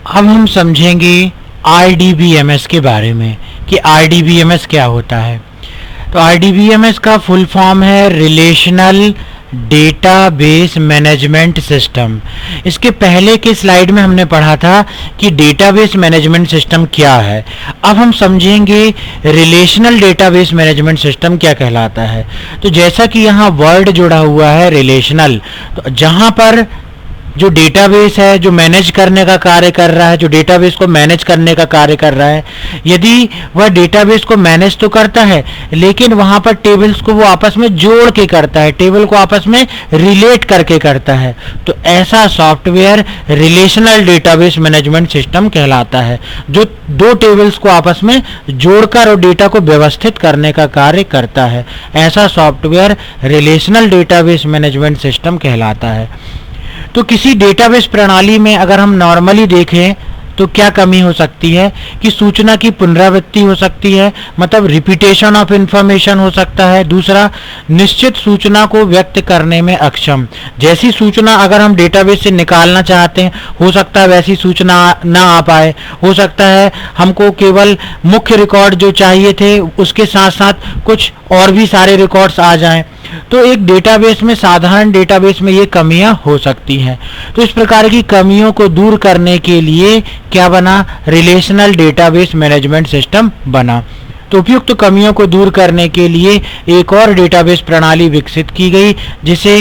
अब हम समझेंगे RDBMS के बारे में कि RDBMS क्या होता है। तो RDBMS का फुल फॉर्म है रिलेशनल डेटाबेस मैनेजमेंट सिस्टम। इसके पहले के स्लाइड में हमने पढ़ा था कि डेटाबेस मैनेजमेंट सिस्टम क्या है। अब हम समझेंगे रिलेशनल डेटाबेस मैनेजमेंट सिस्टम क्या कहलाता है। तो जैसा कि यहाँ वर्ड जुड़ा हुआ है रिलेशनल, तो जहाँ पर जो डेटाबेस है जो मैनेज करने का कार्य कर रहा है, जो डेटाबेस को मैनेज करने का कार्य कर रहा है, यदि वह डेटाबेस को मैनेज तो करता है लेकिन वहां पर टेबल्स को वो आपस में जोड़ के करता है, टेबल को आपस में रिलेट करके करता है, तो ऐसा software relational database management system कहलाता है, जो दो टेबल्स को आपस में जोड़कर और डेटा को व्यवस्थित करने का कार्य करता है। ऐसा software relational database management system कहलाता है। तो किसी डेटाबेस प्रणाली में अगर हम नॉर्मली देखें तो क्या कमी हो सकती है कि सूचना की पुनरावृत्ति हो सकती है, मतलब रिपीटेशन ऑफ इंफॉर्मेशन हो सकता है। दूसरा, निश्चित सूचना को व्यक्त करने में अक्षम, जैसी सूचना अगर हम डेटाबेस से निकालना चाहते हैं हो सकता है वैसी सूचना ना आ पाए, हो सकता है हमको केवल मुख्य रिकॉर्ड जो चाहिए थे उसके साथ साथ कुछ और भी सारे रिकॉर्ड्स आ जाएं। तो एक डेटाबेस में, साधारण डेटाबेस में ये कमियां हो सकती हैं। तो इस प्रकार की कमियों को दूर करने के लिए क्या बना? रिलेशनल डेटाबेस मैनेजमेंट सिस्टम बना। तो उपयुक्त कमियों को दूर करने के लिए एक और डेटाबेस प्रणाली विकसित की गई जिसे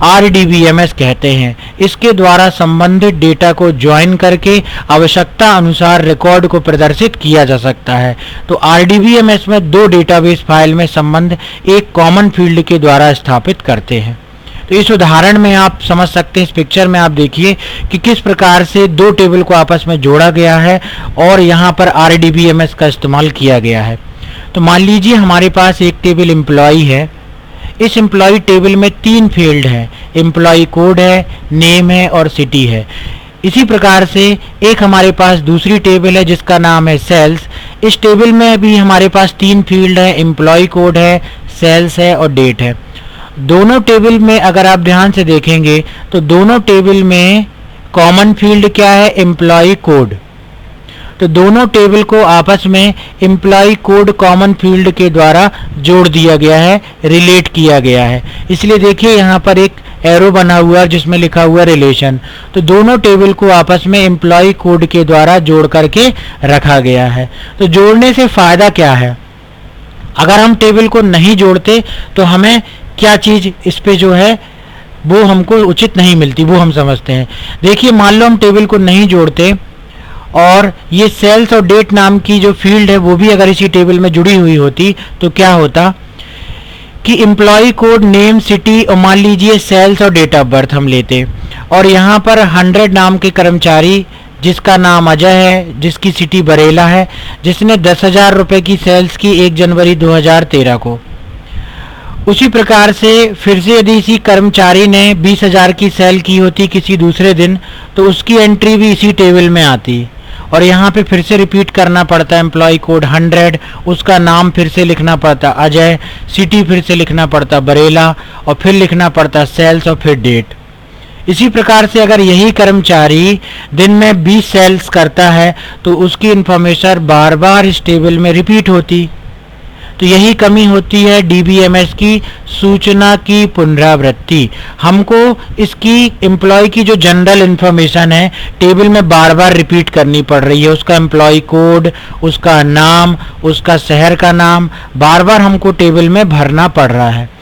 RDBMS कहते हैं। इसके द्वारा संबंधित डेटा को ज्वाइन करके आवश्यकता अनुसार रिकॉर्ड को प्रदर्शित किया जा सकता है। तो RDBMS में दो डेटाबेस फाइल में संबंध एक कॉमन फील्ड के द्वारा स्थापित करते हैं। तो इस उदाहरण में आप समझ सकते हैं, इस पिक्चर में आप देखिए कि किस प्रकार से दो टेबल को आपस में जोड़ा गया है और यहाँ पर RDBMS का इस्तेमाल किया गया है। तो मान लीजिए हमारे पास एक टेबल एम्प्लॉय है। इस एम्प्लॉय टेबल में तीन फील्ड हैं, एम्प्लॉय कोड है, नेम है और सिटी है। इसी प्रकार से एक हमारे पास दूसरी टेबल है जिसका नाम है सेल्स। इस टेबल में भी हमारे पास तीन फील्ड है, एम्प्लॉय कोड है, सेल्स है और डेट है। दोनों टेबल में अगर आप ध्यान से देखेंगे तो दोनों टेबल में कॉमन फील्ड क्या है? Employ code. तो दोनों टेबल को आपस में एम्प्लॉय कोड कॉमन फील्ड के द्वारा जोड़ दिया गया है, रिलेट किया गया है। इसलिए देखिए यहाँ पर एक एरो बना हुआ है जिसमें लिखा हुआ रिलेशन। तो दोनों टेबल को आपस में एम्प्लॉय कोड के द्वारा जोड़ करके रखा गया है। तो जोड़ने से फायदा क्या है? अगर हम टेबल को नहीं जोड़ते तो हमें क्या चीज इस पे जो है वो हमको उचित नहीं मिलती, वो हम समझते हैं। देखिए मान लो हम टेबल को नहीं जोड़ते और ये सेल्स और डेट नाम की जो फील्ड है वो भी अगर इसी टेबल में जुड़ी हुई होती तो क्या होता कि एम्प्लॉय कोड, नेम, सिटी और मान लीजिए सेल्स और डेट ऑफ बर्थ हम लेते और यहाँ पर 100 नाम के कर्मचारी जिसका नाम अजय है, जिसकी सिटी बरेला है, जिसने 10,000 रुपये की सेल्स की 1 जनवरी 2013 को। उसी प्रकार से फिर से यदि इसी कर्मचारी ने 20,000 की सेल की होती किसी दूसरे दिन तो उसकी एंट्री भी इसी टेबल में आती और यहाँ पे फिर से रिपीट करना पड़ता एम्प्लॉय कोड 100, उसका नाम फिर से लिखना पड़ता अजय, सिटी फिर से लिखना पड़ता बरेला और फिर लिखना पड़ता सेल्स और फिर डेट। इसी प्रकार से अगर यही कर्मचारी दिन में 20 सेल्स करता है तो उसकी इंफॉर्मेशन बार बार इस टेबल में रिपीट होती। तो यही कमी होती है DBMS की, सूचना की पुनरावृत्ति। हमको इसकी एम्प्लॉय की जो जनरल इंफॉर्मेशन है टेबल में बार बार रिपीट करनी पड़ रही है। उसका एम्प्लॉय कोड, उसका नाम, उसका शहर का नाम बार बार हमको टेबल में भरना पड़ रहा है।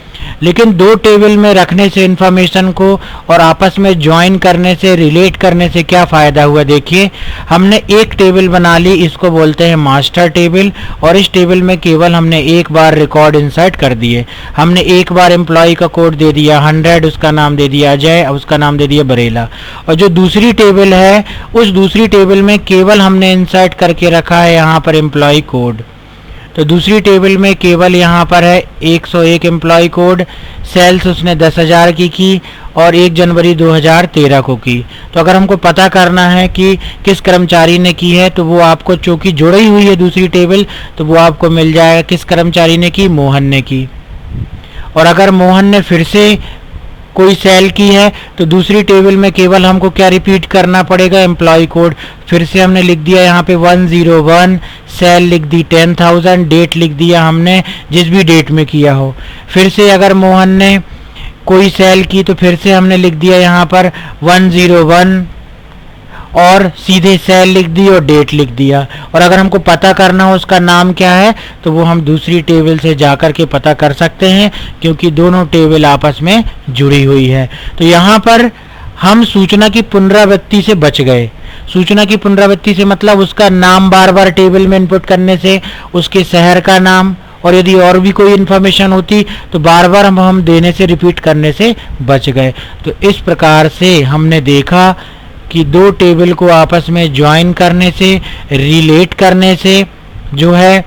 लेकिन दो टेबल में रखने से इंफॉर्मेशन को और आपस में ज्वाइन करने से, रिलेट करने से क्या फ़ायदा हुआ? देखिए हमने एक टेबल बना ली, इसको बोलते हैं मास्टर टेबल, और इस टेबल में केवल हमने एक बार रिकॉर्ड इंसर्ट कर दिए। हमने एक बार एम्प्लॉय का कोड दे दिया 100, उसका नाम दे दिया अजय, उसका नाम दे दिया बरेला। और जो दूसरी टेबल है उस दूसरी टेबल में केवल हमने इंसर्ट करके रखा है यहाँ पर एम्प्लॉय कोड। तो दूसरी टेबल में केवल यहाँ पर है 101 एम्प्लॉय कोड, सेल्स उसने 10,000 की और 1 जनवरी 2013 को की। तो अगर हमको पता करना है कि किस कर्मचारी ने की है तो वो आपको, चूँकि जुड़ी हुई है दूसरी टेबल, तो वो आपको मिल जाएगा किस कर्मचारी ने की, मोहन ने की। और अगर मोहन ने फिर से कोई सेल की है तो दूसरी टेबल में केवल हमको क्या रिपीट करना पड़ेगा, एम्प्लॉय कोड। फिर से हमने लिख दिया यहाँ पे 101, सेल लिख दी 10,000, डेट लिख दिया हमने जिस भी डेट में किया हो। फिर से अगर मोहन ने कोई सेल की तो फिर से हमने लिख दिया यहाँ पर 101 और सीधे सेल लिख दी और डेट लिख दिया। और अगर हमको पता करना हो उसका नाम क्या है तो वो हम दूसरी टेबल से जाकर के पता कर सकते हैं, क्योंकि दोनों टेबल आपस में जुड़ी हुई है। तो यहाँ पर हम सूचना की पुनरावृत्ति से बच गए। सूचना की पुनरावृत्ति से मतलब उसका नाम बार बार टेबल में इनपुट करने से, उसके शहर का नाम, और यदि और भी कोई इन्फॉर्मेशन होती तो बार बार हम देने से, रिपीट करने से बच गए। तो इस प्रकार से हमने देखा कि दो टेबल को आपस में ज्वाइन करने से, रिलेट करने से जो है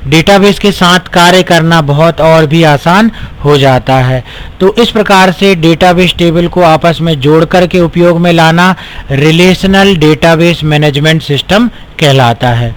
डेटाबेस के साथ कार्य करना बहुत और भी आसान हो जाता है। तो इस प्रकार से डेटाबेस टेबल को आपस में जोड़ करके उपयोग में लाना रिलेशनल डेटाबेस मैनेजमेंट सिस्टम कहलाता है।